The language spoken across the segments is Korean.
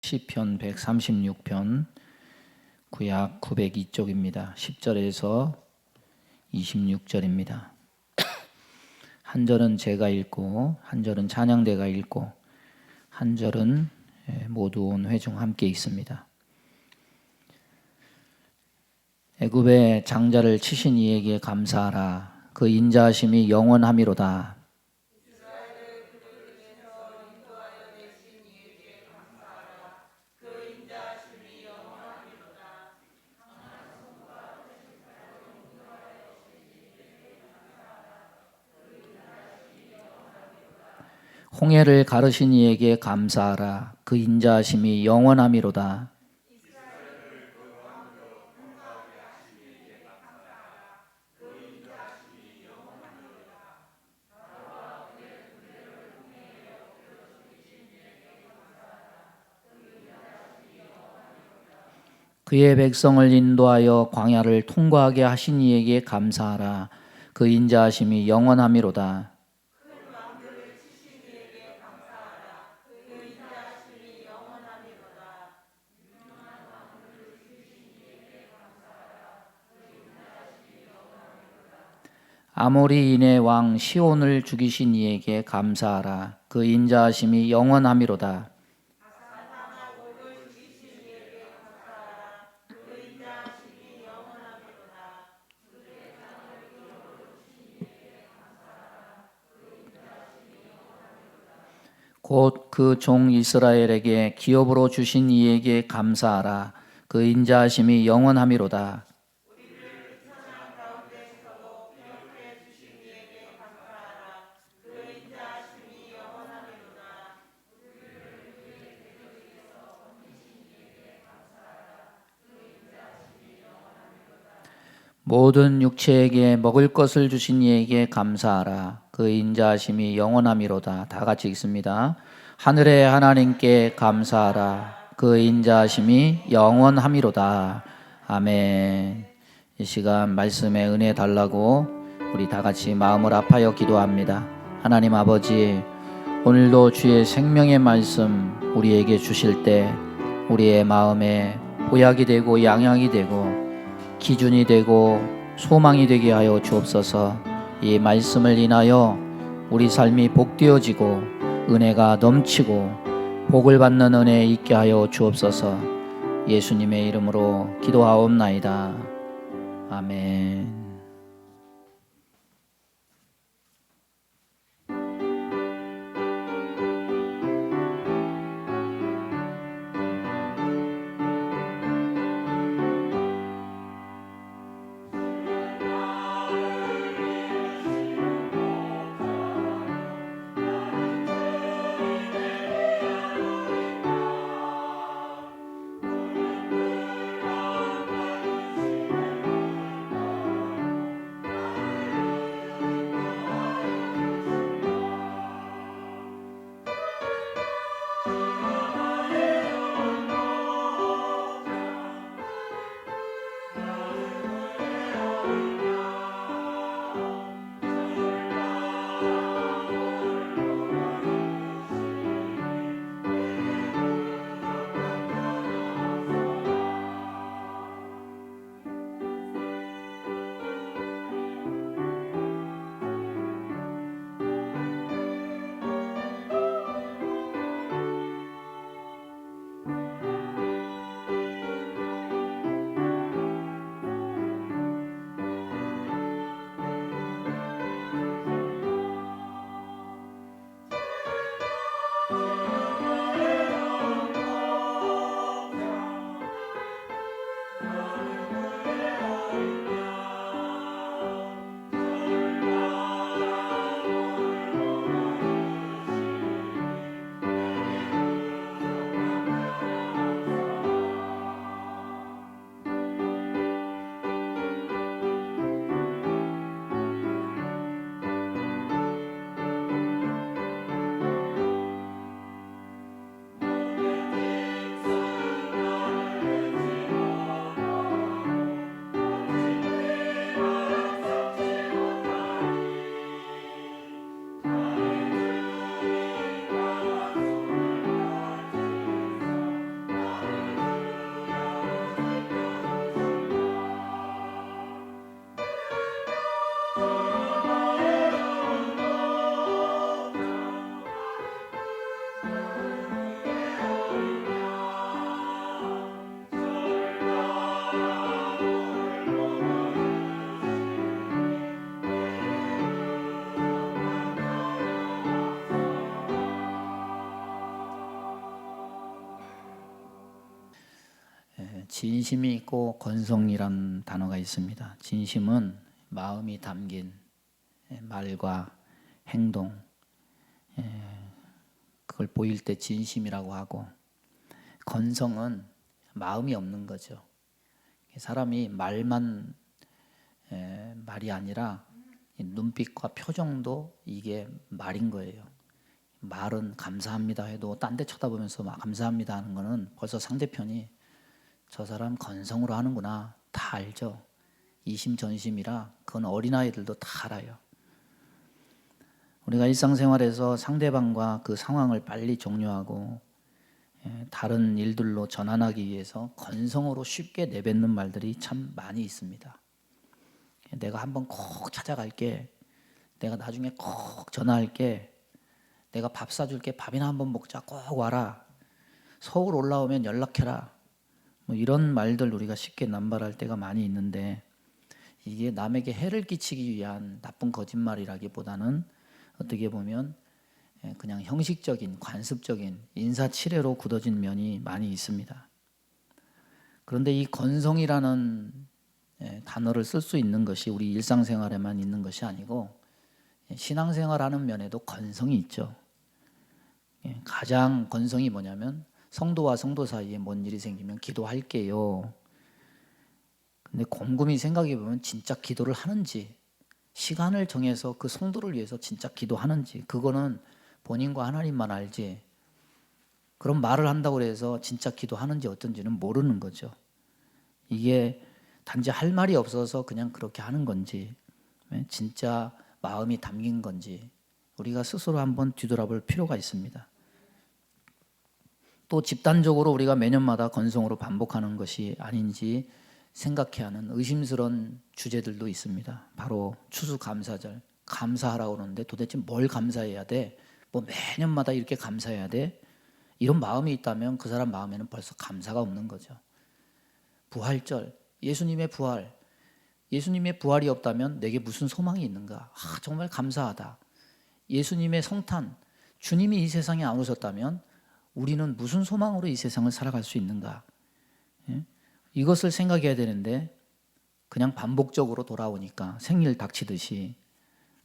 시편 136편 구약 902쪽입니다. 10절에서 26절입니다. 한 절은 제가 읽고 한 절은 찬양대가 읽고 한 절은 모두 온 회중 함께 읽습니다. 애굽의 장자를 치신 이에게 감사하라. 그 인자하심이 영원하미로다. 홍해를 가르신 이에게 감사하라. 그 인자하심이 영원하미로다. 그의 백성을 인도하여 광야를 통과하게 하신 이에게 감사하라. 그 인자하심이 영원하미로다. 아모리인의 왕 시온을 죽이신 이에게 감사하라. 그 인자하심이 영원하미로다. 곧 그 종 이스라엘에게 기업으로 주신 이에게 감사하라. 그 인자하심이 영원하미로다. 모든 육체에게 먹을 것을 주신 이에게 감사하라. 그 인자하심이 영원하미로다. 다 같이 읽습니다. 하늘의 하나님께 감사하라. 그 인자하심이 영원하미로다. 아멘. 이 시간 말씀에 은혜 달라고 우리 다 같이 마음을 아파여 기도합니다. 하나님 아버지, 오늘도 주의 생명의 말씀 우리에게 주실 때 우리의 마음에 보약이 되고 양약이 되고 기준이 되고 소망이 되게 하여 주옵소서. 이 말씀을 인하여 우리 삶이 복되어지고 은혜가 넘치고 복을 받는 은혜 있게 하여 주옵소서. 예수님의 이름으로 기도하옵나이다. 아멘. 진심이 있고 건성이란 단어가 있습니다. 진심은 마음이 담긴 말과 행동, 그걸 보일 때 진심이라고 하고, 건성은 마음이 없는 거죠. 사람이 말만 말이 아니라 눈빛과 표정도 이게 말인 거예요. 말은 감사합니다 해도 딴 데 쳐다보면서 막 감사합니다 하는 거는 벌써 상대편이 저 사람 건성으로 하는구나 다 알죠. 이심전심이라 그건 어린아이들도 다 알아요. 우리가 일상생활에서 상대방과 그 상황을 빨리 종료하고 다른 일들로 전환하기 위해서 건성으로 쉽게 내뱉는 말들이 참 많이 있습니다. 내가 한번 꼭 찾아갈게, 내가 나중에 꼭 전화할게, 내가 밥 사줄게, 밥이나 한번 먹자, 꼭 와라, 서울 올라오면 연락해라, 뭐 이런 말들 우리가 쉽게 남발할 때가 많이 있는데, 이게 남에게 해를 끼치기 위한 나쁜 거짓말이라기보다는 어떻게 보면 그냥 형식적인 관습적인 인사치레로 굳어진 면이 많이 있습니다. 그런데 이 건성이라는 단어를 쓸 수 있는 것이 우리 일상생활에만 있는 것이 아니고 신앙생활하는 면에도 건성이 있죠. 가장 건성이 뭐냐면 성도와 성도 사이에 뭔 일이 생기면 기도할게요. 근데 곰곰이 생각해 보면 진짜 기도를 하는지, 시간을 정해서 그 성도를 위해서 진짜 기도하는지, 그거는 본인과 하나님만 알지, 그런 말을 한다고 해서 진짜 기도하는지 어떤지는 모르는 거죠. 이게 단지 할 말이 없어서 그냥 그렇게 하는 건지, 진짜 마음이 담긴 건지 우리가 스스로 한번 뒤돌아볼 필요가 있습니다. 또 집단적으로 우리가 매년마다 건성으로 반복하는 것이 아닌지 생각해야 하는 의심스러운 주제들도 있습니다. 바로 추수감사절, 감사하라고 그러는데 도대체 뭘 감사해야 돼? 뭐 매년마다 이렇게 감사해야 돼? 이런 마음이 있다면 그 사람 마음에는 벌써 감사가 없는 거죠. 부활절, 예수님의 부활, 예수님의 부활이 없다면 내게 무슨 소망이 있는가? 정말 감사하다. 예수님의 성탄, 주님이 이 세상에 안 오셨다면 우리는 무슨 소망으로 이 세상을 살아갈 수 있는가? 이것을 생각해야 되는데 그냥 반복적으로 돌아오니까 생일 닥치듯이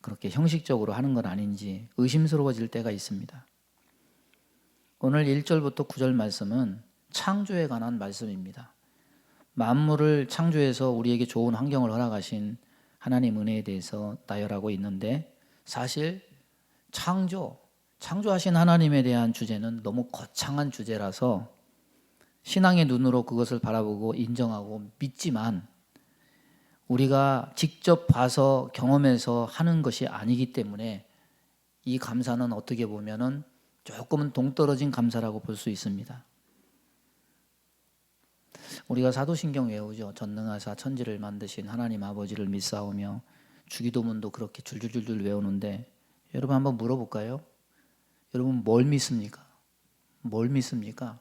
그렇게 형식적으로 하는 건 아닌지 의심스러워질 때가 있습니다. 오늘 1절부터 9절 말씀은 창조에 관한 말씀입니다. 만물을 창조해서 우리에게 좋은 환경을 허락하신 하나님 은혜에 대해서 나열하고 있는데, 사실 창조하신 하나님에 대한 주제는 너무 거창한 주제라서 신앙의 눈으로 그것을 바라보고 인정하고 믿지만 우리가 직접 봐서 경험해서 하는 것이 아니기 때문에 이 감사는 어떻게 보면은 조금은 동떨어진 감사라고 볼 수 있습니다. 우리가 사도신경 외우죠. 전능하사 천지를 만드신 하나님 아버지를 믿사오며, 주기도문도 그렇게 줄줄줄줄 외우는데, 여러분 한번 물어볼까요? 여러분 뭘 믿습니까? 뭘 믿습니까?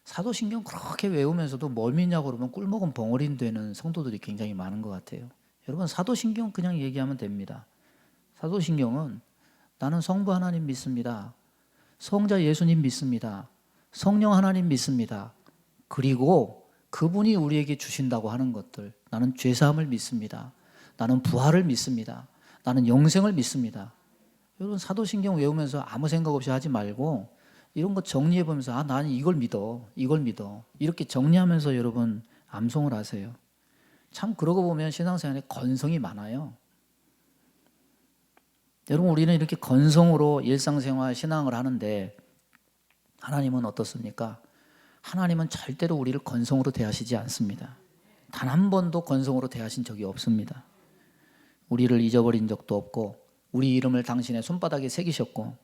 사도신경 그렇게 외우면서도 뭘 믿냐고 그러면 꿀먹은 벙어리 되는 성도들이 굉장히 많은 것 같아요. 여러분 사도신경 그냥 얘기하면 됩니다. 사도신경은 나는 성부 하나님 믿습니다, 성자 예수님 믿습니다, 성령 하나님 믿습니다, 그리고 그분이 우리에게 주신다고 하는 것들, 나는 죄사함을 믿습니다, 나는 부활을 믿습니다, 나는 영생을 믿습니다. 여러분 사도신경 외우면서 아무 생각 없이 하지 말고 이런 거 정리해 보면서 나는 이걸 믿어, 이걸 믿어, 이렇게 정리하면서 여러분 암송을 하세요. 참 그러고 보면 신앙생활에 건성이 많아요. 여러분 우리는 이렇게 건성으로 일상생활 신앙을 하는데 하나님은 어떻습니까? 하나님은 절대로 우리를 건성으로 대하시지 않습니다. 단 한 번도 건성으로 대하신 적이 없습니다. 우리를 잊어버린 적도 없고 우리 이름을 당신의 손바닥에 새기셨고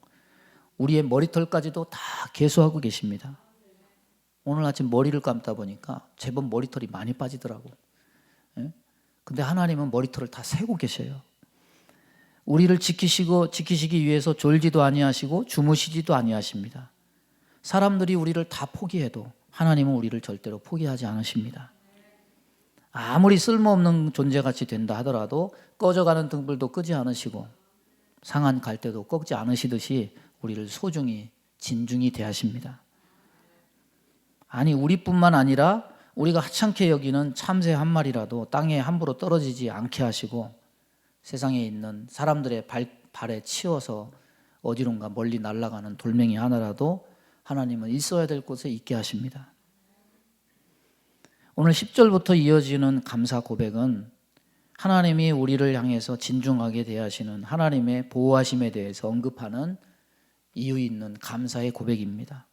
우리의 머리털까지도 다 계수하고 계십니다. 오늘 아침 머리를 감다 보니까 제법 머리털이 많이 빠지더라고. 근데 하나님은 머리털을 다 세고 계셔요. 우리를 지키시기 위해서 졸지도 아니하시고 주무시지도 아니하십니다. 사람들이 우리를 다 포기해도 하나님은 우리를 절대로 포기하지 않으십니다. 아무리 쓸모없는 존재같이 된다 하더라도 꺼져가는 등불도 끄지 않으시고 상한 갈대도 꺾지 않으시듯이 우리를 소중히 진중히 대하십니다. 아니 우리뿐만 아니라 우리가 하찮게 여기는 참새 한 마리라도 땅에 함부로 떨어지지 않게 하시고 세상에 있는 사람들의 발에 치여서 어디론가 멀리 날아가는 돌멩이 하나라도 하나님은 있어야 될 곳에 있게 하십니다. 오늘 10절부터 이어지는 감사 고백은 하나님이 우리를 향해서 진중하게 대하시는 하나님의 보호하심에 대해서 언급하는 이유 있는 감사의 고백입니다.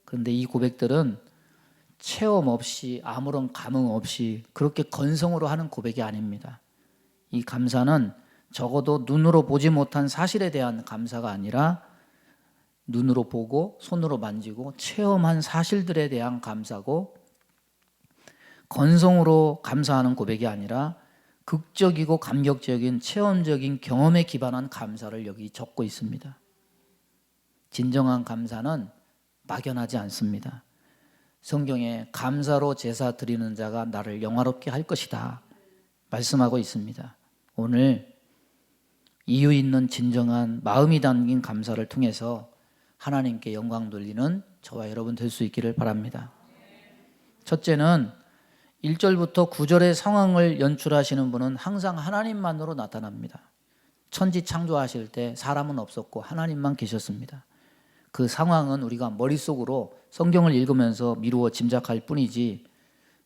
그런데 이 고백들은 체험 없이 아무런 감흥 없이 그렇게 건성으로 하는 고백이 아닙니다. 이 감사는 적어도 눈으로 보지 못한 사실에 대한 감사가 아니라 눈으로 보고 손으로 만지고 체험한 사실들에 대한 감사고, 건성으로 감사하는 고백이 아니라 극적이고 감격적인 체험적인 경험에 기반한 감사를 여기 적고 있습니다. 진정한 감사는 막연하지 않습니다. 성경에 감사로 제사 드리는 자가 나를 영화롭게 할 것이다 말씀하고 있습니다. 오늘 이유 있는 진정한 마음이 담긴 감사를 통해서 하나님께 영광 돌리는 저와 여러분 될 수 있기를 바랍니다. 첫째는 1절부터 9절의 상황을 연출하시는 분은 항상 하나님만으로 나타납니다. 천지 창조하실 때 사람은 없었고 하나님만 계셨습니다. 그 상황은 우리가 머릿속으로 성경을 읽으면서 미루어 짐작할 뿐이지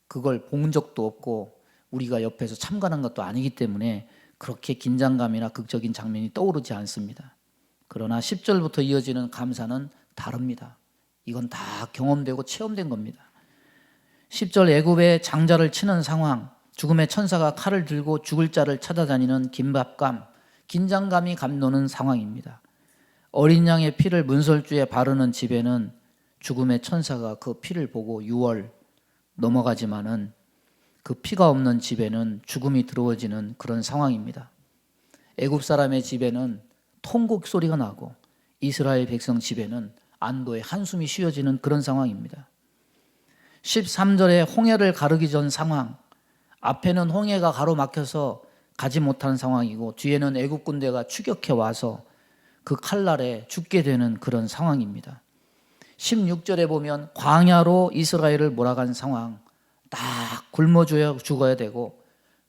그걸 본 적도 없고 우리가 옆에서 참관한 것도 아니기 때문에 그렇게 긴장감이나 극적인 장면이 떠오르지 않습니다. 그러나 10절부터 이어지는 감사는 다릅니다. 이건 다 경험되고 체험된 겁니다. 10절 애굽의 장자를 치는 상황, 죽음의 천사가 칼을 들고 죽을 자를 찾아다니는 긴박감, 긴장감이 감도는 상황입니다. 어린 양의 피를 문설주에 바르는 집에는 죽음의 천사가 그 피를 보고 6월 넘어가지만은 그 피가 없는 집에는 죽음이 들어오지는 그런 상황입니다. 애굽 사람의 집에는 통곡 소리가 나고 이스라엘 백성 집에는 안도의 한숨이 쉬어지는 그런 상황입니다. 13절에 홍해를 가르기 전 상황, 앞에는 홍해가 가로막혀서 가지 못하는 상황이고 뒤에는 애굽 군대가 추격해 와서 그 칼날에 죽게 되는 그런 상황입니다. 16절에 보면 광야로 이스라엘을 몰아간 상황, 딱 굶어 죽어야 되고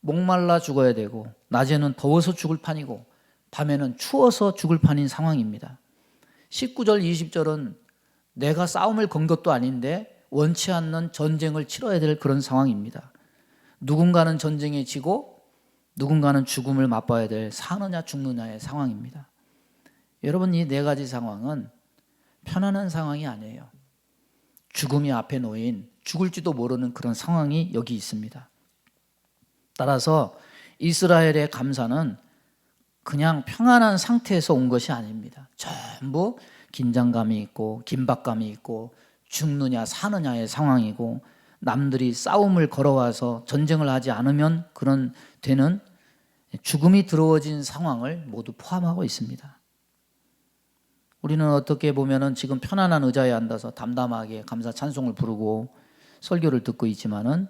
목말라 죽어야 되고 낮에는 더워서 죽을 판이고 밤에는 추워서 죽을 판인 상황입니다. 19절 20절은 내가 싸움을 건 것도 아닌데 원치 않는 전쟁을 치러야 될 그런 상황입니다. 누군가는 전쟁에 지고 누군가는 죽음을 맛봐야 될 사느냐 죽느냐의 상황입니다. 여러분, 이 네 가지 상황은 편안한 상황이 아니에요. 죽음이 앞에 놓인 죽을지도 모르는 그런 상황이 여기 있습니다. 따라서 이스라엘의 감사는 그냥 평안한 상태에서 온 것이 아닙니다. 전부 긴장감이 있고 긴박감이 있고 죽느냐 사느냐의 상황이고 남들이 싸움을 걸어와서 전쟁을 하지 않으면 그런 되는 죽음이 들어워진 상황을 모두 포함하고 있습니다. 우리는 어떻게 보면은 지금 편안한 의자에 앉아서 담담하게 감사 찬송을 부르고 설교를 듣고 있지만은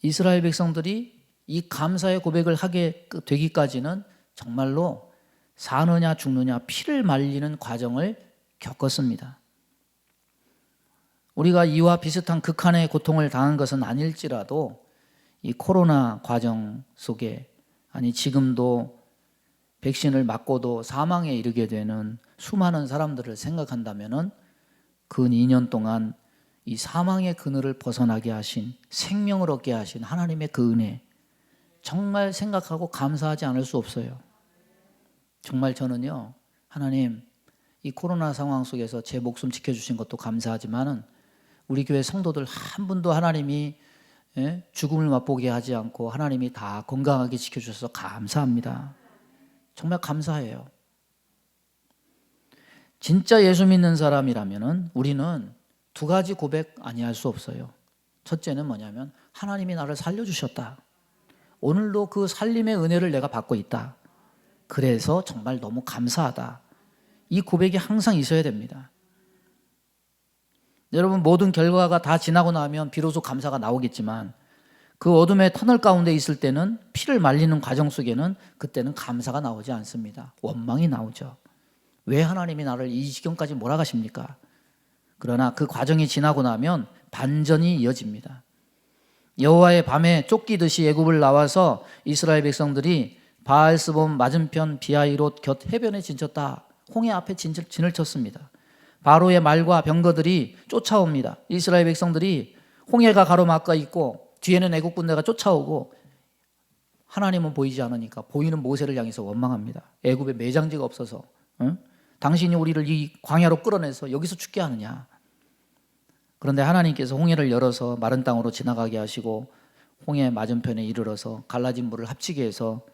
이스라엘 백성들이 이 감사의 고백을 하게 되기까지는 정말로 사느냐 죽느냐 피를 말리는 과정을 겪었습니다. 우리가 이와 비슷한 극한의 고통을 당한 것은 아닐지라도 이 코로나 과정 속에 아니 지금도 백신을 맞고도 사망에 이르게 되는 수많은 사람들을 생각한다면은 근 2년 동안 이 사망의 그늘을 벗어나게 하신 생명을 얻게 하신 하나님의 그 은혜 정말 생각하고 감사하지 않을 수 없어요. 정말 저는요, 하나님 이 코로나 상황 속에서 제 목숨 지켜주신 것도 감사하지만은 우리 교회 성도들 한 분도 하나님이 죽음을 맛보게 하지 않고 하나님이 다 건강하게 지켜주셔서 감사합니다. 정말 감사해요. 진짜 예수 믿는 사람이라면은 우리는 두 가지 고백 아니할 수 없어요. 첫째는 뭐냐면 하나님이 나를 살려주셨다. 오늘도 그 살림의 은혜를 내가 받고 있다. 그래서 정말 너무 감사하다. 이 고백이 항상 있어야 됩니다. 여러분, 모든 결과가 다 지나고 나면 비로소 감사가 나오겠지만 그 어둠의 터널 가운데 있을 때는 피를 말리는 과정 속에는 그때는 감사가 나오지 않습니다. 원망이 나오죠. 왜 하나님이 나를 이 지경까지 몰아가십니까? 그러나 그 과정이 지나고 나면 반전이 이어집니다. 여호와의 밤에 쫓기듯이 애굽을 나와서 이스라엘 백성들이 바알스본 맞은편 비하이롯 곁 해변에 진쳤다. 홍해 앞에 진을 쳤습니다. 바로의 말과 병거들이 쫓아옵니다. 이스라엘 백성들이 홍해가 가로막아 있고 뒤에는 애국 군대가 쫓아오고 하나님은 보이지 않으니까 보이는 모세를 향해서 원망합니다. 애굽에 매장지가 없어서 당신이 우리를 이 광야로 끌어내서 여기서 죽게 하느냐. 그런데 하나님께서 홍해를 열어서 마른 땅으로 지나가게 하시고 홍해 맞은편에 이르러서 갈라진 물을 합치게 해서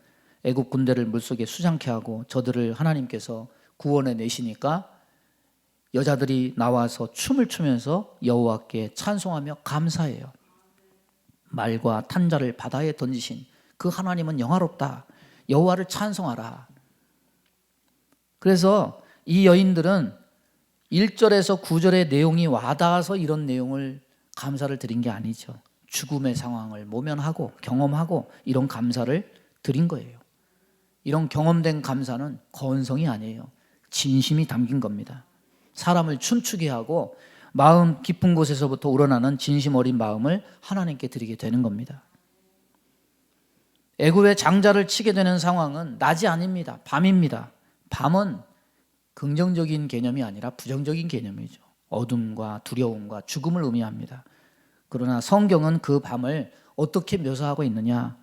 애굽 군대를 물속에 수장케 하고 저들을 하나님께서 구원해 내시니까 여자들이 나와서 춤을 추면서 여호와께 찬송하며 감사해요. 말과 탄자를 바다에 던지신 그 하나님은 영화롭다. 여호와를 찬송하라. 그래서 이 여인들은 1절에서 9절의 내용이 와닿아서 이런 내용을 감사를 드린 게 아니죠. 죽음의 상황을 모면하고 경험하고 이런 감사를 드린 거예요. 이런 경험된 감사는 건성이 아니에요. 진심이 담긴 겁니다. 사람을 춤추게 하고 마음 깊은 곳에서부터 우러나는 진심 어린 마음을 하나님께 드리게 되는 겁니다. 애굽의 장자를 치게 되는 상황은 낮이 아닙니다. 밤입니다. 밤은 긍정적인 개념이 아니라 부정적인 개념이죠. 어둠과 두려움과 죽음을 의미합니다. 그러나 성경은 그 밤을 어떻게 묘사하고 있느냐?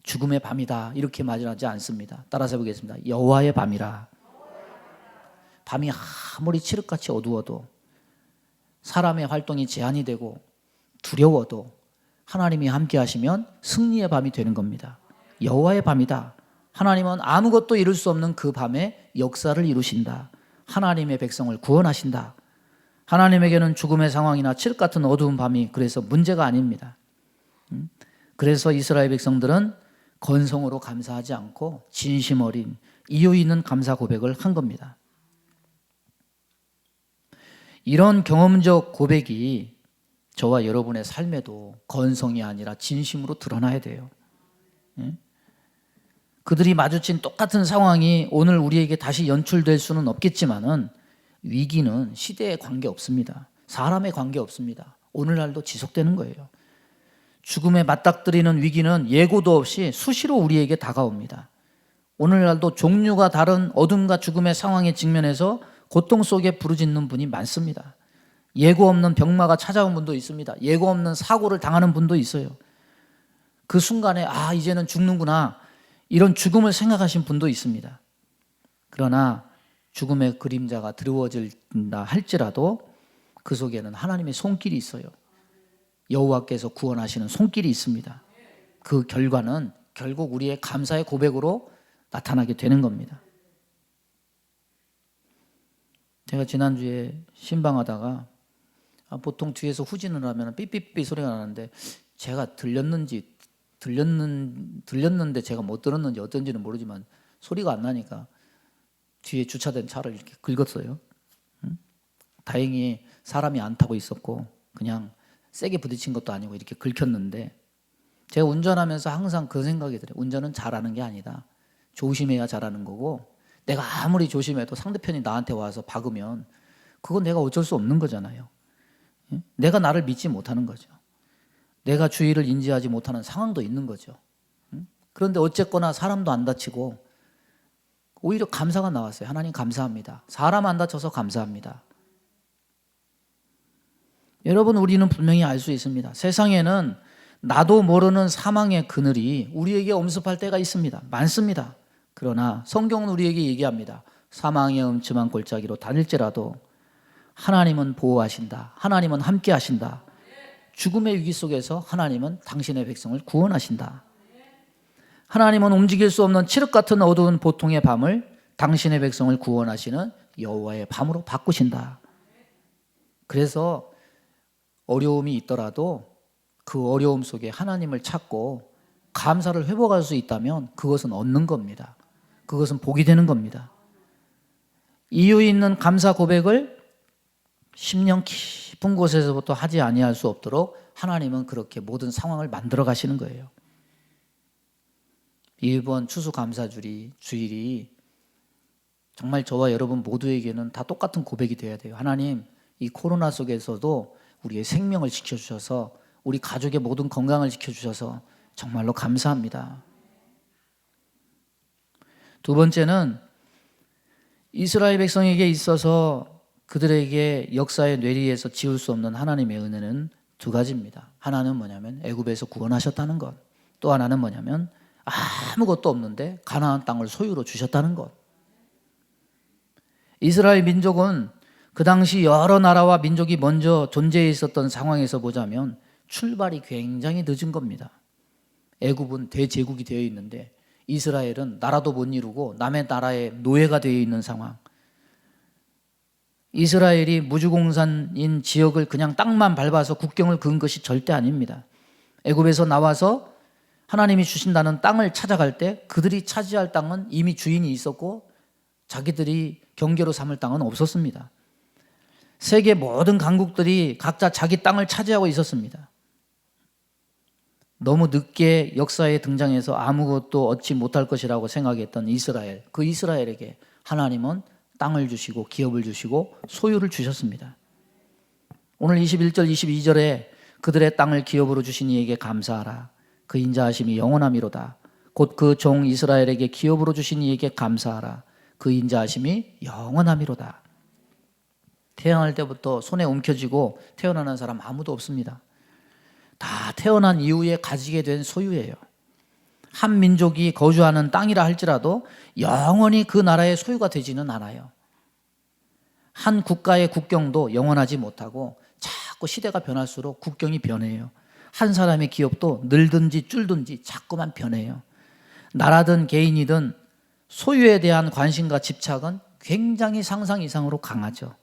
죽음의 밤이다 이렇게 말하지 않습니다. 따라서 해보겠습니다. 여호와의 밤이라. 밤이 아무리 칠흑같이 어두워도 사람의 활동이 제한이 되고 두려워도 하나님이 함께 하시면 승리의 밤이 되는 겁니다. 여호와의 밤이다. 하나님은 아무것도 이룰 수 없는 그 밤에 역사를 이루신다. 하나님의 백성을 구원하신다. 하나님에게는 죽음의 상황이나 칠흑 같은 어두운 밤이 그래서 문제가 아닙니다. 그래서 이스라엘 백성들은 건성으로 감사하지 않고 진심 어린 이유 있는 감사 고백을 한 겁니다. 이런 경험적 고백이 저와 여러분의 삶에도 건성이 아니라 진심으로 드러나야 돼요. 그들이 마주친 똑같은 상황이 오늘 우리에게 다시 연출될 수는 없겠지만은 위기는 시대에 관계없습니다. 사람에 관계없습니다. 오늘날도 지속되는 거예요. 죽음에 맞닥뜨리는 위기는 예고도 없이 수시로 우리에게 다가옵니다. 오늘날도 종류가 다른 어둠과 죽음의 상황에 직면해서 고통 속에 부르짖는 분이 많습니다. 예고 없는 병마가 찾아온 분도 있습니다. 예고 없는 사고를 당하는 분도 있어요. 그 순간에 이제는 죽는구나 이런 죽음을 생각하신 분도 있습니다. 그러나 죽음의 그림자가 드리워진다 할지라도 그 속에는 하나님의 손길이 있어요. 여호와께서 구원하시는 손길이 있습니다. 그 결과는 결국 우리의 감사의 고백으로 나타나게 되는 겁니다. 제가 지난주에 신방하다가 보통 뒤에서 후진을 하면 삐삐삐 소리가 나는데 제가 들렸는데 제가 못 들었는지 어떤지는 모르지만 소리가 안 나니까 뒤에 주차된 차를 이렇게 긁었어요. 다행히 사람이 안 타고 있었고 그냥 세게 부딪힌 것도 아니고 이렇게 긁혔는데 제가 운전하면서 항상 그 생각이 들어요. 운전은 잘하는 게 아니다. 조심해야 잘하는 거고 내가 아무리 조심해도 상대편이 나한테 와서 박으면 그건 내가 어쩔 수 없는 거잖아요. 내가 나를 믿지 못하는 거죠. 내가 주의를 인지하지 못하는 상황도 있는 거죠. 그런데 어쨌거나 사람도 안 다치고 오히려 감사가 나왔어요. 하나님 감사합니다. 사람 안 다쳐서 감사합니다. 여러분 우리는 분명히 알 수 있습니다. 세상에는 나도 모르는 사망의 그늘이 우리에게 엄습할 때가 있습니다. 많습니다. 그러나 성경은 우리에게 얘기합니다. 사망의 음침한 골짜기로 다닐지라도 하나님은 보호하신다. 하나님은 함께 하신다. 죽음의 위기 속에서 하나님은 당신의 백성을 구원하신다. 하나님은 움직일 수 없는 칠흑 같은 어두운 보통의 밤을 당신의 백성을 구원하시는 여호와의 밤으로 바꾸신다. 그래서 어려움이 있더라도 그 어려움 속에 하나님을 찾고 감사를 회복할 수 있다면 그것은 얻는 겁니다. 그것은 복이 되는 겁니다. 이유 있는 감사 고백을 심령 깊은 곳에서부터 하지 아니할 수 없도록 하나님은 그렇게 모든 상황을 만들어 가시는 거예요. 이번 주일이 정말 저와 여러분 모두에게는 다 똑같은 고백이 돼야 돼요. 하나님, 이 코로나 속에서도 우리의 생명을 지켜주셔서 우리 가족의 모든 건강을 지켜주셔서 정말로 감사합니다. 두 번째는 이스라엘 백성에게 있어서 그들에게 역사의 뇌리에서 지울 수 없는 하나님의 은혜는 두 가지입니다. 하나는 뭐냐면 애굽에서 구원하셨다는 것. 또 하나는 뭐냐면 아무것도 없는데 가나안 땅을 소유로 주셨다는 것. 이스라엘 민족은 그 당시 여러 나라와 민족이 먼저 존재해 있었던 상황에서 보자면 출발이 굉장히 늦은 겁니다. 애굽은 대제국이 되어 있는데 이스라엘은 나라도 못 이루고 남의 나라의 노예가 되어 있는 상황. 이스라엘이 무주공산인 지역을 그냥 땅만 밟아서 국경을 그은 것이 절대 아닙니다. 애굽에서 나와서 하나님이 주신다는 땅을 찾아갈 때 그들이 차지할 땅은 이미 주인이 있었고 자기들이 경계로 삼을 땅은 없었습니다. 세계 모든 강국들이 각자 자기 땅을 차지하고 있었습니다. 너무 늦게 역사에 등장해서 아무것도 얻지 못할 것이라고 생각했던 이스라엘, 그 이스라엘에게 하나님은 땅을 주시고 기업을 주시고 소유를 주셨습니다. 오늘 21절 22절에 그들의 땅을 기업으로 주신 이에게 감사하라. 그 인자하심이 영원함이로다. 곧 그 종 이스라엘에게 기업으로 주신 이에게 감사하라. 그 인자하심이 영원함이로다. 태어날 때부터 손에 움켜쥐고 태어나는 사람 아무도 없습니다. 다 태어난 이후에 가지게 된 소유예요. 한 민족이 거주하는 땅이라 할지라도 영원히 그 나라의 소유가 되지는 않아요. 한 국가의 국경도 영원하지 못하고 자꾸 시대가 변할수록 국경이 변해요. 한 사람의 기업도 늘든지 줄든지 자꾸만 변해요. 나라든 개인이든 소유에 대한 관심과 집착은 굉장히 상상 이상으로 강하죠.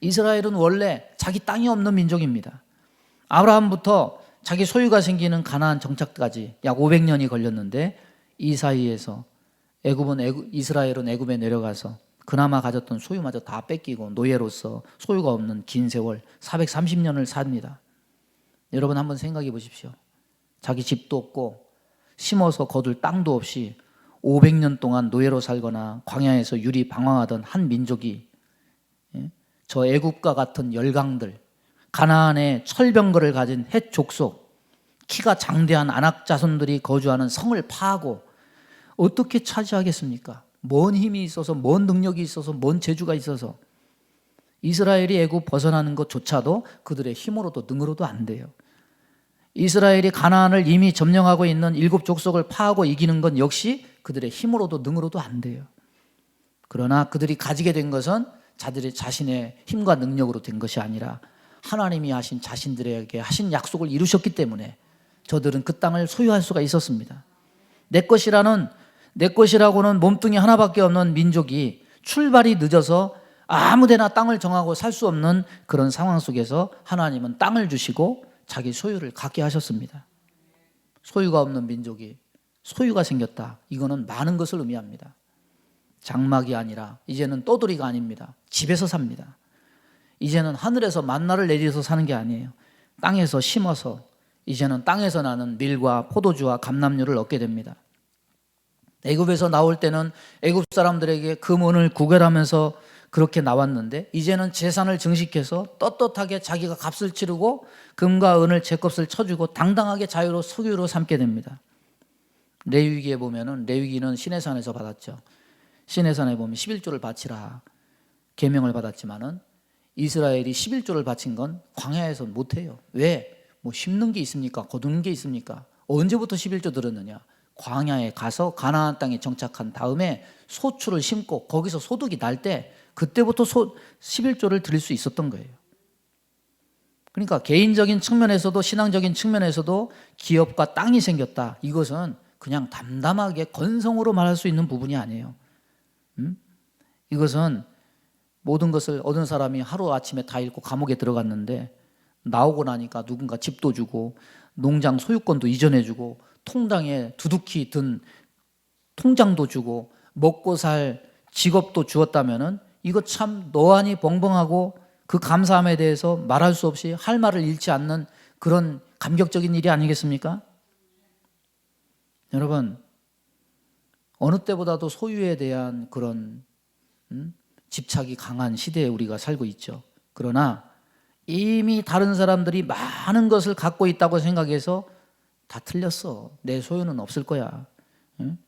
이스라엘은 원래 자기 땅이 없는 민족입니다. 아브라함부터 자기 소유가 생기는 가나안 정착까지 약 500년이 걸렸는데 이 사이에서 이스라엘은 애굽에 내려가서 그나마 가졌던 소유마저 다 뺏기고 노예로서 소유가 없는 긴 세월 430년을 삽니다. 여러분 한번 생각해 보십시오. 자기 집도 없고 심어서 거둘 땅도 없이 500년 동안 노예로 살거나 광야에서 유리 방황하던 한 민족이 저 애굽과 같은 열강들, 가나안의 철병거를 가진 헷 족속, 키가 장대한 아낙 자손들이 거주하는 성을 파하고 어떻게 차지하겠습니까? 뭔 힘이 있어서, 뭔 능력이 있어서, 뭔 재주가 있어서. 이스라엘이 애굽 벗어나는 것조차도 그들의 힘으로도 능으로도 안 돼요. 이스라엘이 가나안을 이미 점령하고 있는 7 족속을 파하고 이기는 건 역시 그들의 힘으로도 능으로도 안 돼요. 그러나 그들이 가지게 된 것은 자신의 힘과 능력으로 된 것이 아니라 하나님이 하신 자신들에게 하신 약속을 이루셨기 때문에 저들은 그 땅을 소유할 수가 있었습니다. 내 것이라고는 몸뚱이 하나밖에 없는 민족이 출발이 늦어서 아무데나 땅을 정하고 살 수 없는 그런 상황 속에서 하나님은 땅을 주시고 자기 소유를 갖게 하셨습니다. 소유가 없는 민족이 소유가 생겼다. 이거는 많은 것을 의미합니다. 장막이 아니라 이제는 떠돌이가 아닙니다. 집에서 삽니다. 이제는 하늘에서 만나를 내려서 사는 게 아니에요. 땅에서 심어서 이제는 땅에서 나는 밀과 포도주와 감람류를 얻게 됩니다. 애굽에서 나올 때는 애굽 사람들에게 금은을 구걸하면서 그렇게 나왔는데 이제는 재산을 증식해서 떳떳하게 자기가 값을 치르고 금과 은을 제값을 쳐주고 당당하게 자유로 소유로 삼게 됩니다. 레위기에 보면은 레위기는 시내산에서 받았죠. 시내산에 보면 11조를 바치라 계명을 받았지만은 이스라엘이 11조를 바친 건 광야에서 못해요. 왜? 뭐 심는 게 있습니까? 거두는 게 있습니까? 언제부터 11조 들었느냐? 광야에 가서 가나안 땅에 정착한 다음에 소출을 심고 거기서 소득이 날 때 그때부터 11조를 드릴 수 있었던 거예요. 그러니까 개인적인 측면에서도 신앙적인 측면에서도 기업과 땅이 생겼다. 이것은 그냥 담담하게 건성으로 말할 수 있는 부분이 아니에요. 이것은 모든 것을 얻은 사람이 하루아침에 다 잃고 감옥에 들어갔는데 나오고 나니까 누군가 집도 주고 농장 소유권도 이전해 주고 통장에 두둑히 든 통장도 주고 먹고 살 직업도 주었다면은 이거 참 노안이 벙벙하고 그 감사함에 대해서 말할 수 없이 할 말을 잃지 않는 그런 감격적인 일이 아니겠습니까? 여러분, 어느 때보다도 소유에 대한 그런 집착이 강한 시대에 우리가 살고 있죠. 그러나 이미 다른 사람들이 많은 것을 갖고 있다고 생각해서 다 틀렸어. 내 소유는 없을 거야. 응?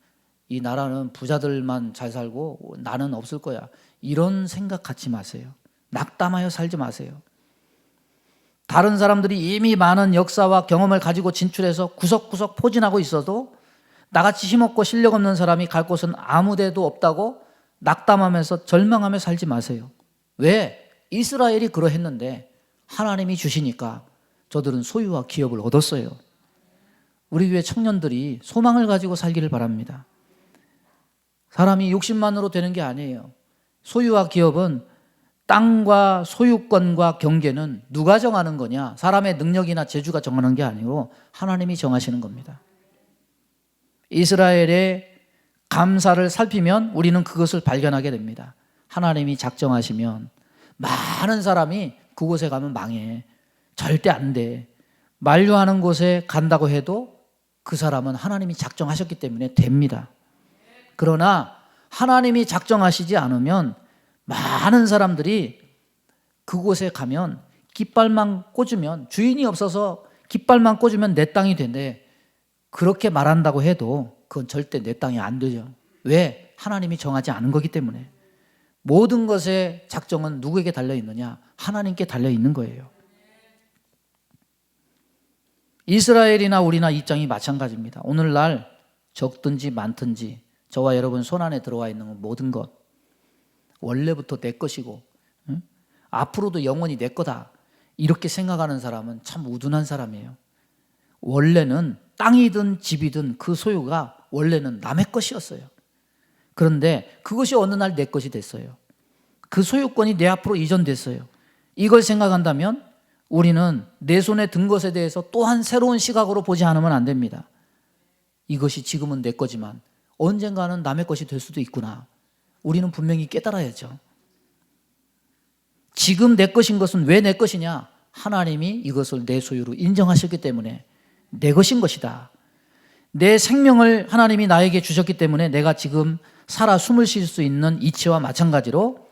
이 나라는 부자들만 잘 살고 나는 없을 거야. 이런 생각 갖지 마세요. 낙담하여 살지 마세요. 다른 사람들이 이미 많은 역사와 경험을 가지고 진출해서 구석구석 포진하고 있어도 나같이 힘없고 실력 없는 사람이 갈 곳은 아무 데도 없다고 낙담하면서 절망하며 살지 마세요. 왜? 이스라엘이 그러했는데 하나님이 주시니까 저들은 소유와 기업을 얻었어요. 우리 교회 청년들이 소망을 가지고 살기를 바랍니다. 사람이 욕심만으로 되는 게 아니에요. 소유와 기업은 땅과 소유권과 경계는 누가 정하는 거냐? 사람의 능력이나 재주가 정하는 게 아니고 하나님이 정하시는 겁니다. 이스라엘의 감사를 살피면 우리는 그것을 발견하게 됩니다. 하나님이 작정하시면 많은 사람이 그곳에 가면 망해. 절대 안 돼. 만류하는 곳에 간다고 해도 그 사람은 하나님이 작정하셨기 때문에 됩니다. 그러나 하나님이 작정하시지 않으면 많은 사람들이 그곳에 가면 깃발만 꽂으면, 주인이 없어서 깃발만 꽂으면 내 땅이 된대. 그렇게 말한다고 해도 그건 절대 내 땅이 안 되죠. 왜? 하나님이 정하지 않은 거기 때문에. 모든 것의 작정은 누구에게 달려있느냐? 하나님께 달려있는 거예요. 이스라엘이나 우리나 입장이 마찬가지입니다. 오늘날 적든지 많든지 저와 여러분 손안에 들어와 있는 모든 것 원래부터 내 것이고 앞으로도 영원히 내 거다 이렇게 생각하는 사람은 참 우둔한 사람이에요. 원래는 땅이든 집이든 그 소유가 원래는 남의 것이었어요. 그런데 그것이 어느 날 내 것이 됐어요. 그 소유권이 내 앞으로 이전됐어요. 이걸 생각한다면 우리는 내 손에 든 것에 대해서 또한 새로운 시각으로 보지 않으면 안 됩니다. 이것이 지금은 내 거지만 언젠가는 남의 것이 될 수도 있구나. 우리는 분명히 깨달아야죠. 지금 내 것인 것은 왜 내 것이냐? 하나님이 이것을 내 소유로 인정하셨기 때문에 내 것인 것이다. 내 생명을 하나님이 나에게 주셨기 때문에 내가 지금 살아 숨을 쉴 수 있는 이치와 마찬가지로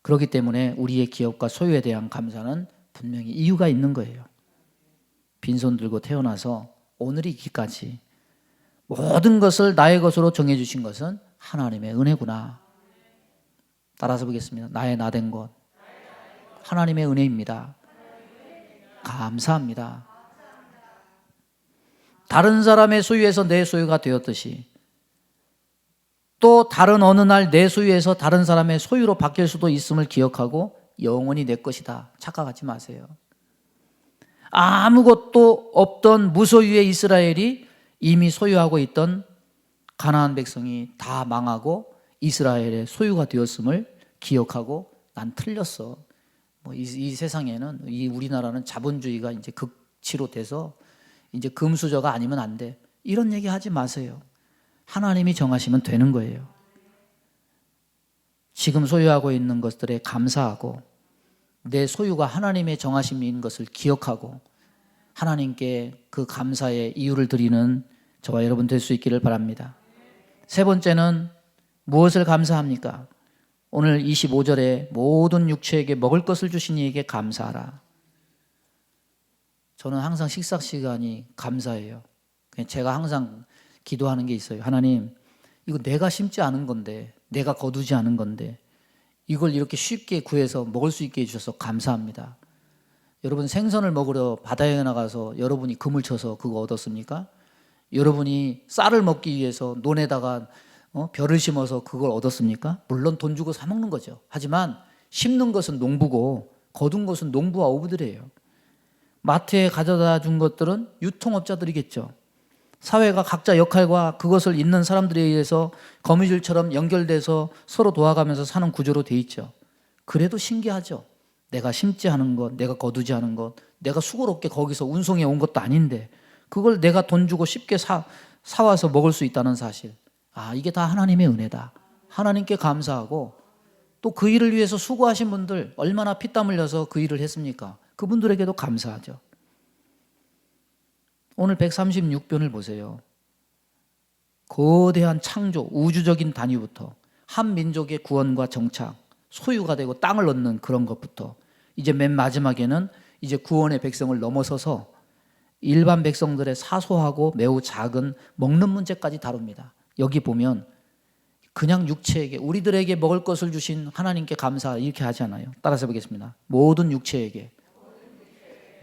그렇기 때문에 우리의 기업과 소유에 대한 감사는 분명히 이유가 있는 거예요. 빈손 들고 태어나서 오늘이기까지 모든 것을 나의 것으로 정해주신 것은 하나님의 은혜구나. 따라서 보겠습니다. 나의 나된 것 하나님의 은혜입니다. 감사합니다. 다른 사람의 소유에서 내 소유가 되었듯이 또 다른 어느 날 내 소유에서 다른 사람의 소유로 바뀔 수도 있음을 기억하고 영원히 내 것이다 착각하지 마세요. 아무것도 없던 무소유의 이스라엘이 이미 소유하고 있던 가나안 백성이 다 망하고 이스라엘의 소유가 되었음을 기억하고 난 틀렸어. 이 세상에는 이 우리나라는 자본주의가 이제 극치로 돼서 이제 금수저가 아니면 안 돼. 이런 얘기 하지 마세요. 하나님이 정하시면 되는 거예요. 지금 소유하고 있는 것들에 감사하고 내 소유가 하나님의 정하심인 것을 기억하고 하나님께 그 감사의 이유를 드리는 저와 여러분 될 수 있기를 바랍니다. 세 번째는 무엇을 감사합니까? 오늘 25절에 모든 육체에게 먹을 것을 주신 이에게 감사하라. 저는 항상 식사 시간이 감사해요. 제가 항상 기도하는 게 있어요. 하나님, 이거 내가 심지 않은 건데, 내가 거두지 않은 건데 이걸 이렇게 쉽게 구해서 먹을 수 있게 해주셔서 감사합니다. 여러분 생선을 먹으러 바다에 나가서 여러분이 그물 쳐서 그거 얻었습니까? 여러분이 쌀을 먹기 위해서 논에다가 벼를 심어서 그걸 얻었습니까? 물론 돈 주고 사 먹는 거죠. 하지만 심는 것은 농부고 거둔 것은 농부와 어부들이에요. 마트에 가져다 준 것들은 유통업자들이겠죠. 사회가 각자 역할과 그것을 잇는 사람들에 의해서 거미줄처럼 연결돼서 서로 도와가면서 사는 구조로 돼 있죠. 그래도 신기하죠. 내가 심지 않은 것, 내가 거두지 않은 것, 내가 수고롭게 거기서 운송해 온 것도 아닌데 그걸 내가 돈 주고 쉽게 사와서 먹을 수 있다는 사실. 아, 이게 다 하나님의 은혜다. 하나님께 감사하고 또 그 일을 위해서 수고하신 분들 얼마나 피땀 흘려서 그 일을 했습니까? 그분들에게도 감사하죠. 오늘 136편을 보세요. 거대한 창조, 우주적인 단위부터 한 민족의 구원과 정착, 소유가 되고 땅을 얻는 그런 것부터 이제 맨 마지막에는 이제 구원의 백성을 넘어서서 일반 백성들의 사소하고 매우 작은 먹는 문제까지 다룹니다. 여기 보면 그냥 육체에게, 우리들에게 먹을 것을 주신 하나님께 감사 이렇게 하지 않아요. 따라서 보겠습니다. 모든 육체에게.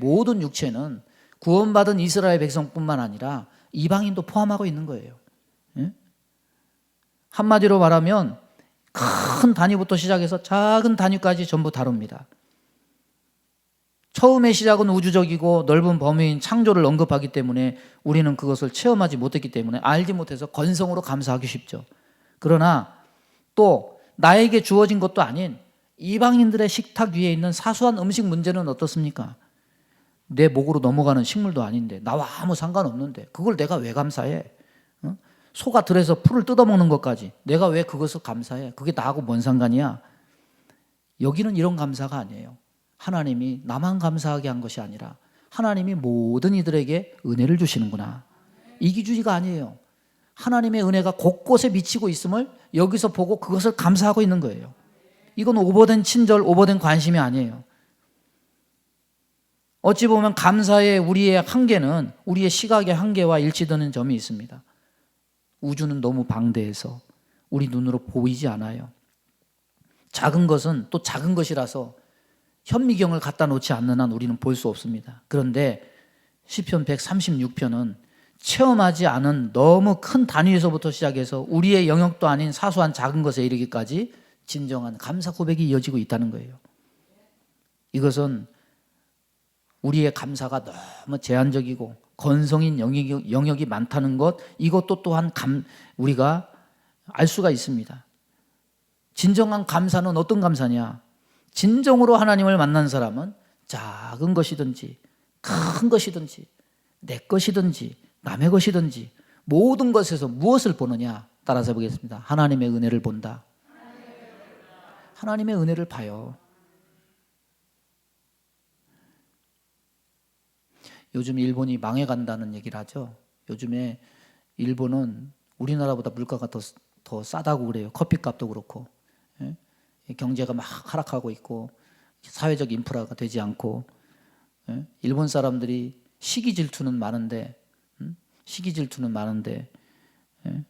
모든 육체는 구원받은 이스라엘 백성뿐만 아니라 이방인도 포함하고 있는 거예요. 예? 한마디로 말하면 큰 단위부터 시작해서 작은 단위까지 전부 다룹니다. 처음의 시작은 우주적이고 넓은 범위인 창조를 언급하기 때문에 우리는 그것을 체험하지 못했기 때문에 알지 못해서 건성으로 감사하기 쉽죠. 그러나 또 나에게 주어진 것도 아닌 이방인들의 식탁 위에 있는 사소한 음식 문제는 어떻습니까? 내 목으로 넘어가는 식물도 아닌데, 나와 아무 상관없는데 그걸 내가 왜 감사해? 소가 들에서 풀을 뜯어먹는 것까지 내가 왜 그것을 감사해? 그게 나하고 뭔 상관이야? 여기는 이런 감사가 아니에요. 하나님이 나만 감사하게 한 것이 아니라 하나님이 모든 이들에게 은혜를 주시는구나. 이기주의가 아니에요. 하나님의 은혜가 곳곳에 미치고 있음을 여기서 보고 그것을 감사하고 있는 거예요. 이건 오버된 친절, 오버된 관심이 아니에요. 어찌 보면 감사의 우리의 한계는 우리의 시각의 한계와 일치되는 점이 있습니다. 우주는 너무 방대해서 우리 눈으로 보이지 않아요. 작은 것은 또 작은 것이라서 현미경을 갖다 놓지 않는 한 우리는 볼 수 없습니다. 그런데 시편 136편은 체험하지 않은 너무 큰 단위에서부터 시작해서 우리의 영역도 아닌 사소한 작은 것에 이르기까지 진정한 감사 고백이 이어지고 있다는 거예요. 이것은 우리의 감사가 너무 제한적이고 건성인 영역이 많다는 것, 이것도 또한 우리가 알 수가 있습니다. 진정한 감사는 어떤 감사냐? 진정으로 하나님을 만난 사람은 작은 것이든지 큰 것이든지 내 것이든지 남의 것이든지 모든 것에서 무엇을 보느냐? 따라서 보겠습니다. 하나님의 은혜를 본다. 하나님의 은혜를 봐요. 요즘 일본이 망해간다는 얘기를 하죠. 요즘에 일본은 우리나라보다 물가가 더 싸다고 그래요. 커피값도 그렇고. 예? 경제가 막 하락하고 있고 사회적 인프라가 되지 않고, 예? 일본 사람들이 시기 질투는 많은데 예?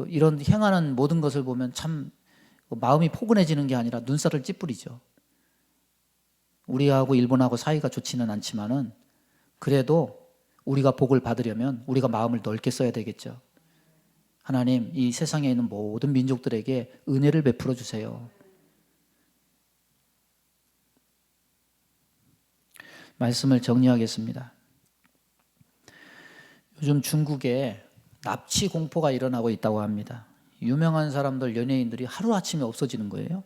이런 행하는 모든 것을 보면 참 마음이 포근해지는 게 아니라 눈살을 찌푸리죠. 우리하고 일본하고 사이가 좋지는 않지만은 그래도 우리가 복을 받으려면 우리가 마음을 넓게 써야 되겠죠. 하나님, 이 세상에 있는 모든 민족들에게 은혜를 베풀어 주세요. 말씀을 정리하겠습니다. 요즘 중국에 납치 공포가 일어나고 있다고 합니다. 유명한 사람들, 연예인들이 하루아침에 없어지는 거예요.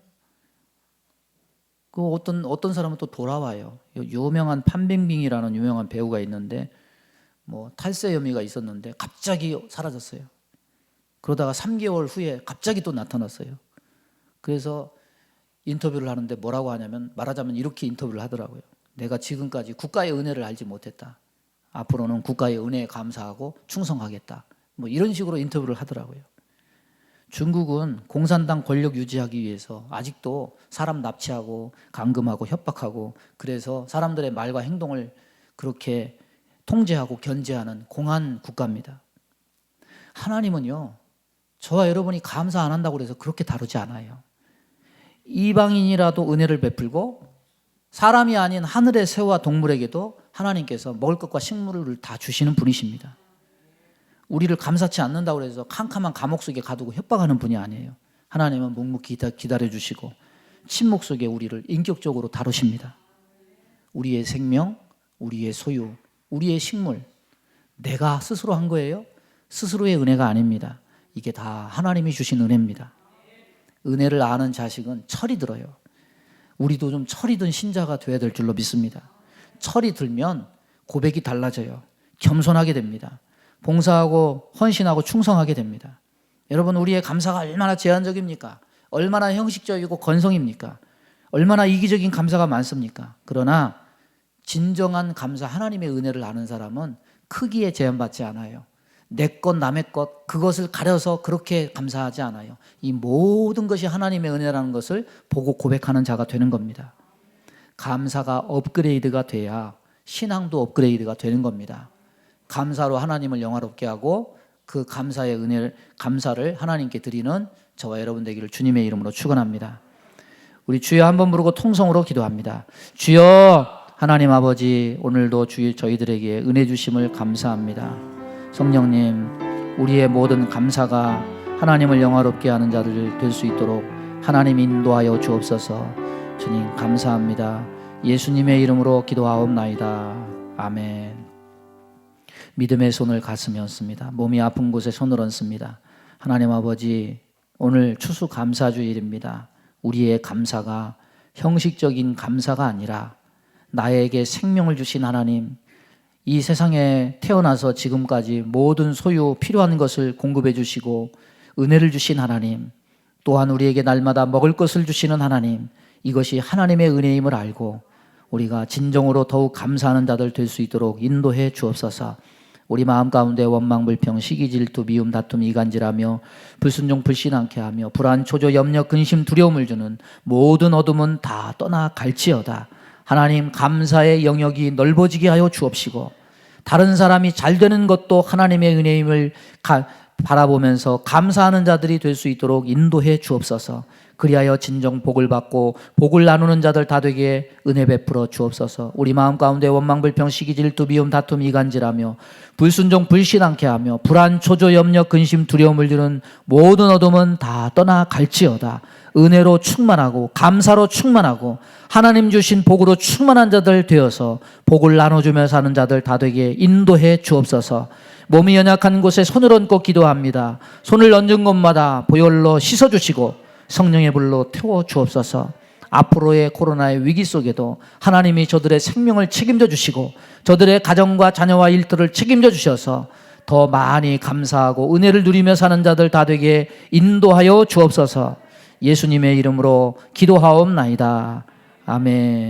어떤 사람은 또 돌아와요. 유명한 판빙빙이라는 유명한 배우가 있는데 탈세 혐의가 있었는데 갑자기 사라졌어요. 그러다가 3개월 후에 갑자기 또 나타났어요. 그래서 인터뷰를 하는데 뭐라고 하냐면, 말하자면 이렇게 인터뷰를 하더라고요. 내가 지금까지 국가의 은혜를 알지 못했다. 앞으로는 국가의 은혜에 감사하고 충성하겠다. 이런 식으로 인터뷰를 하더라고요. 중국은 공산당 권력 유지하기 위해서 아직도 사람 납치하고 감금하고 협박하고, 그래서 사람들의 말과 행동을 그렇게 통제하고 견제하는 공안 국가입니다. 하나님은요, 저와 여러분이 감사 안 한다고 해서 그렇게 다루지 않아요. 이방인이라도 은혜를 베풀고 사람이 아닌 하늘의 새와 동물에게도 하나님께서 먹을 것과 식물을 다 주시는 분이십니다. 우리를 감사치 않는다고 해서 캄캄한 감옥 속에 가두고 협박하는 분이 아니에요. 하나님은 묵묵히 기다려주시고 침묵 속에 우리를 인격적으로 다루십니다. 우리의 생명, 우리의 소유, 우리의 식물, 내가 스스로 한 거예요? 스스로의 은혜가 아닙니다. 이게 다 하나님이 주신 은혜입니다. 은혜를 아는 자식은 철이 들어요. 우리도 좀 철이 든 신자가 되어야 될 줄로 믿습니다. 철이 들면 고백이 달라져요. 겸손하게 됩니다. 봉사하고 헌신하고 충성하게 됩니다. 여러분, 우리의 감사가 얼마나 제한적입니까? 얼마나 형식적이고 건성입니까? 얼마나 이기적인 감사가 많습니까? 그러나 진정한 감사, 하나님의 은혜를 아는 사람은 크기에 제한받지 않아요. 내 것, 남의 것, 그것을 가려서 그렇게 감사하지 않아요. 이 모든 것이 하나님의 은혜라는 것을 보고 고백하는 자가 되는 겁니다. 감사가 업그레이드가 돼야 신앙도 업그레이드가 되는 겁니다. 감사로 하나님을 영화롭게 하고 그 감사의 은혜를, 감사를 하나님께 드리는 저와 여러분 되기를 주님의 이름으로 축원합니다. 우리 주여 한번 부르고 통성으로 기도합니다. 주여 하나님 아버지, 오늘도 저희들에게 은혜 주심을 감사합니다. 성령님, 우리의 모든 감사가 하나님을 영화롭게 하는 자들 될 수 있도록 하나님 인도하여 주옵소서. 주님 감사합니다. 예수님의 이름으로 기도하옵나이다. 아멘. 믿음의 손을 가슴에 얹습니다. 몸이 아픈 곳에 손을 얹습니다. 하나님 아버지, 오늘 추수감사주일입니다. 우리의 감사가 형식적인 감사가 아니라 나에게 생명을 주신 하나님, 이 세상에 태어나서 지금까지 모든 소유 필요한 것을 공급해 주시고 은혜를 주신 하나님, 또한 우리에게 날마다 먹을 것을 주시는 하나님, 이것이 하나님의 은혜임을 알고 우리가 진정으로 더욱 감사하는 자들 될 수 있도록 인도해 주옵소서. 우리 마음 가운데 원망, 불평, 시기, 질투, 미움, 다툼, 이간질하며 불순종, 불신앙케 하며 불안, 초조, 염려, 근심, 두려움을 주는 모든 어둠은 다 떠나갈지어다. 하나님, 감사의 영역이 넓어지게 하여 주옵시고 다른 사람이 잘 되는 것도 하나님의 은혜임을 바라보면서 감사하는 자들이 될 수 있도록 인도해 주옵소서. 그리하여 진정 복을 받고 복을 나누는 자들 다 되게 은혜 베풀어 주옵소서. 우리 마음 가운데 원망, 불평, 시기, 질투, 미움, 다툼, 이간질하며 불순종, 불신앙케 하며 불안, 초조, 염려, 근심, 두려움을 주는 모든 어둠은 다 떠나갈지어다. 은혜로 충만하고 감사로 충만하고 하나님 주신 복으로 충만한 자들 되어서 복을 나눠주며 사는 자들 다 되게 인도해 주옵소서. 몸이 연약한 곳에 손을 얹고 기도합니다. 손을 얹은 곳마다 보혈로 씻어주시고 성령의 불로 태워 주옵소서. 앞으로의 코로나의 위기 속에도 하나님이 저들의 생명을 책임져 주시고 저들의 가정과 자녀와 일들을 책임져 주셔서 더 많이 감사하고 은혜를 누리며 사는 자들 다 되게 인도하여 주옵소서. 예수님의 이름으로 기도하옵나이다. 아멘.